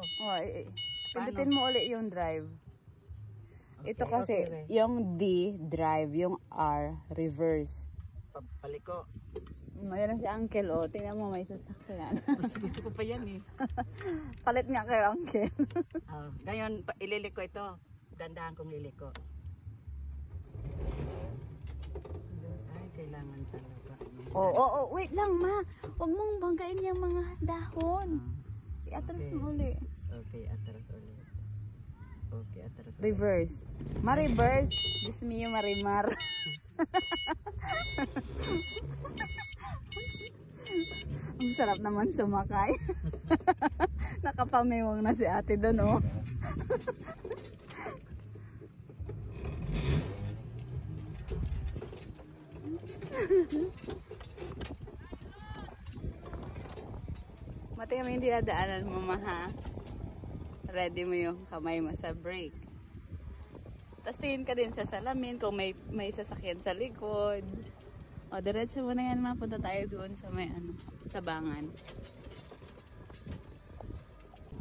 Oh, Paano? pindutin mo ulit yung drive. Okay, Ito kasi, okay. yung D, drive, yung R, reverse. Paliko. Mayroon si Uncle, oh. Tingnan mo, may sasakyan. Gusto ko pa yan eh. Palit nga kayo, Uncle. Ngayon, ililiko ito. Dandahan kong liliko. Ay, kailangan talaga. Wait lang, ma. Huwag mong banggain yung mga dahon. I-atras Okay. mo ulit. Okay, atras ulit. Okay, atras ulit. Reverse. Ma-reverse. Diyos mio, marimar. Ang sarap naman sumakay. Nakapamiwang na si ate doon, oh. Mati kami hindi nadaanan mo, ma, ha? Ready mo yung kamay mo sa brake. Tapos tingin ka din sa salamin kung may sasakyan sa likod. O, diretso mo na yan, ma. Punta tayo doon sa may sabangan.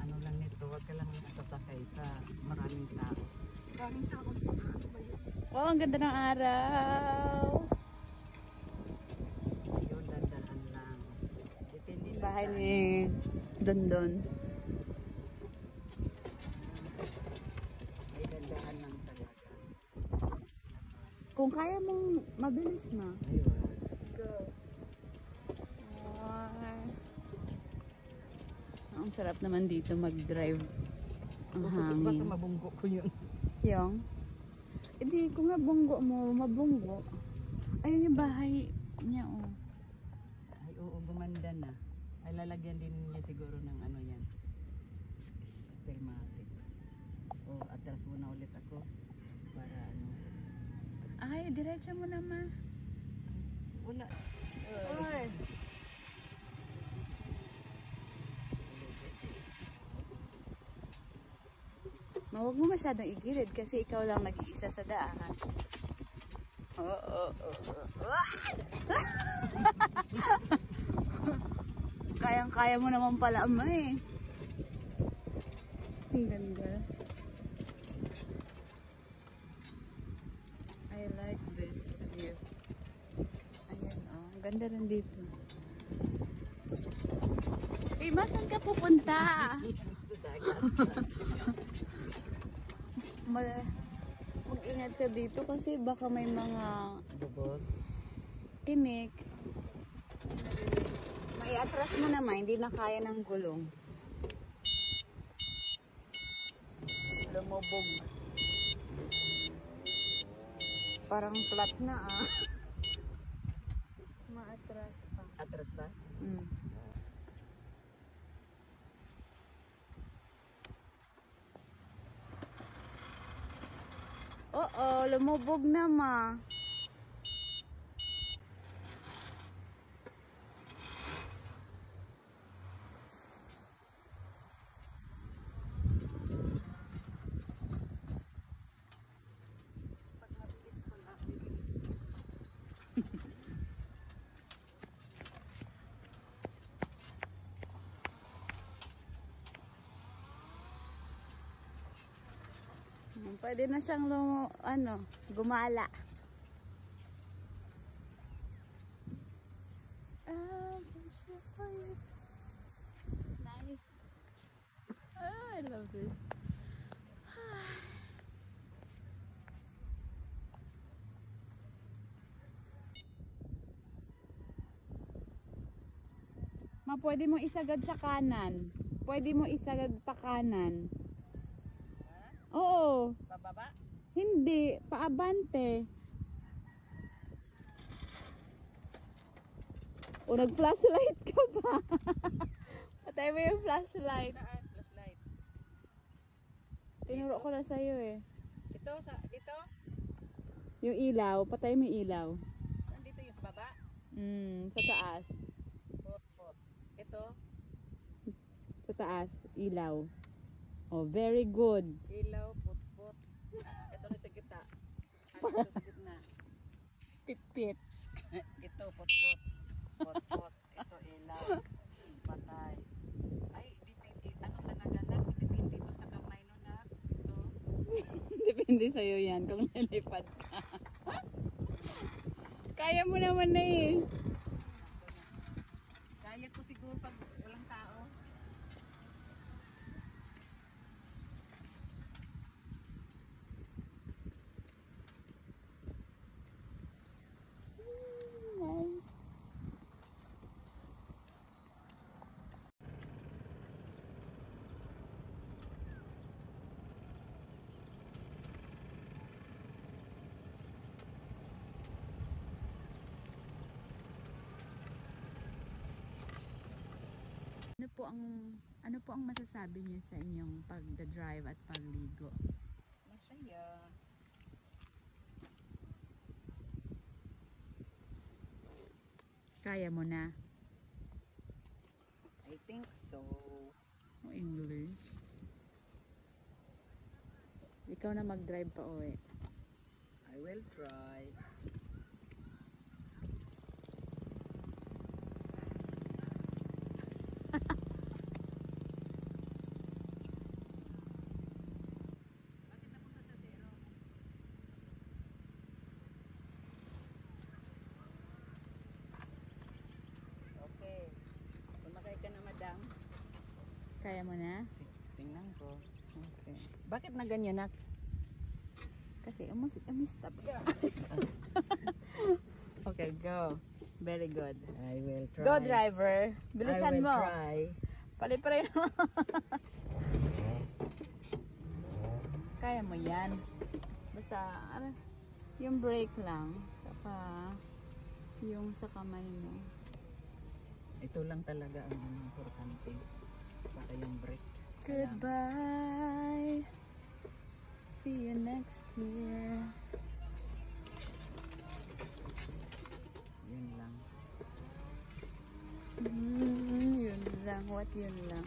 Ano lang nito, wag ka lang sasakay sa maraming tao. Maraming tao ba yun? Wow, ang ganda ng araw. Ayun, dandahan lang. Depende lang Bahay sa ni Dondon. ay dandahan lang talaga. Kung kaya mong mabilis, ma. Ayun. Go. Ang sarap naman dito mag-drive. Ang hangin. Baka mabunggo ko yun. Yung? Hindi, kung nabunggo mo, mabunggo. Ayun yung bahay niya, oh. Ay, oo, gumanda na. Ay, lalagyan din niya siguro ng ano yan. Stelmatic. O, atras muna ulit ako. Para ano. Ay, diretso mo na, ma. Wala. Ay. Huwag mo masyadong igilid kasi ikaw lang nag-iisa sa daan. Kayang-kaya mo naman pala, ama, eh. Ang ganda. I like this view. Ayan, oh. Ang ganda rin dito. Eh, saan ka pupunta? Mag-ingat ka dito kasi baka may mga Bubog. tinik. May atras mo naman, hindi na kaya ng gulong. Lumubog. Parang flat na, ah. Maatras pa. Atras ba? Mm. Oo, lumubog na, ma. Pwede na siyang gumala. Nice. I love this. Ma, pwede mo isagad sa kanan. Pwede mo isagad pa kanan. Oo. Pababa? Hindi. Paabante. O, nag-flashlight ka pa. Patay mo yung flashlight. Saan? Flashlight. Tinuro ko na sa'yo, eh. Ito? Dito? Yung ilaw. Patay mo yung ilaw. Saan dito yung sa baba? Sa taas. Pot. Ito? Sa taas. Ilaw. Oh, very good. Ilaw, pot. Ito na sa gitna. Ano ito sa gitna? Pit-pit. Ito, pot. Pot. Ito, ilaw. Patay. Ay, ano ka na? talaga na. Depende to sa kamay no na. Ito. Depende sa'yo yan kung nalipad ka. Kaya mo naman na eh. Kaya ko siguro pag walang tao. Nice. Ano po ang masasabi niyo sa inyong pagda-drive at pagligo? Masaya. Kaya mo na? I think so. O English? Ikaw na mag-drive pa uwi. I will try. Bakit napunta sa zero? Okay. Sumakay ka na, madam. Kaya mo na? Tingnan ko. Okay. Bakit na ganyan na? Kasi stop. Okay, go. Very good. I will try. Go driver. Bilisan I will mo. try. Pali-pali mo. Kaya mo yan. Basta, yung brake lang. Saka, yung sa kamay mo. Ito lang talaga ang importante. Saka yung brake. Goodbye. See you next year. Yun lang. Yun lang. What yun lang?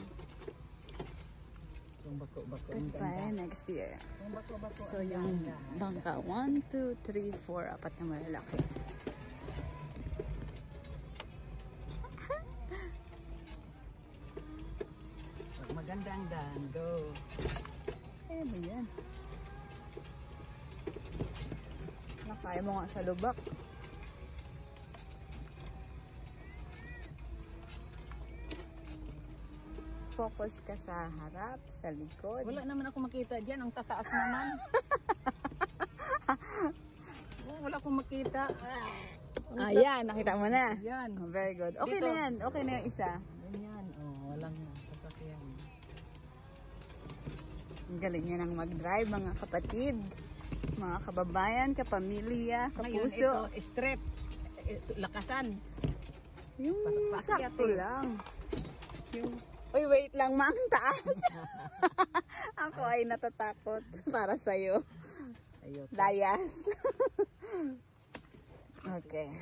Yung bako-bako ang Goodbye ganda. next year. Yung bako-bako So, ang yung ganda. bangka, 1, 2, 3, 4, apat na malalaki. Pag maganda ang daan, go. Kaya mo yan. Nakaya mo nga sa lubak. Focus ka sa harap, sa likod. Wala naman ako makita dyan. Ang tataas naman. Wala akong makita. Ayan, nakita mo na. Yan. Oh, very good. Okay Dito. na yan. Okay na yung isa. Ganyan. Oh, walang sasakyan. Ang galing nyo nang mag-drive, mga kapatid, mga kababayan, kapamilya, Ngayon, kapuso. ito, straight. Ito, lakasan. Yung Pakyat sakto eh. lang. Yung... Uy, wait lang, ma, ang taas. Ako ay natatakot para sa'yo. Ayoko. Layas. Okay.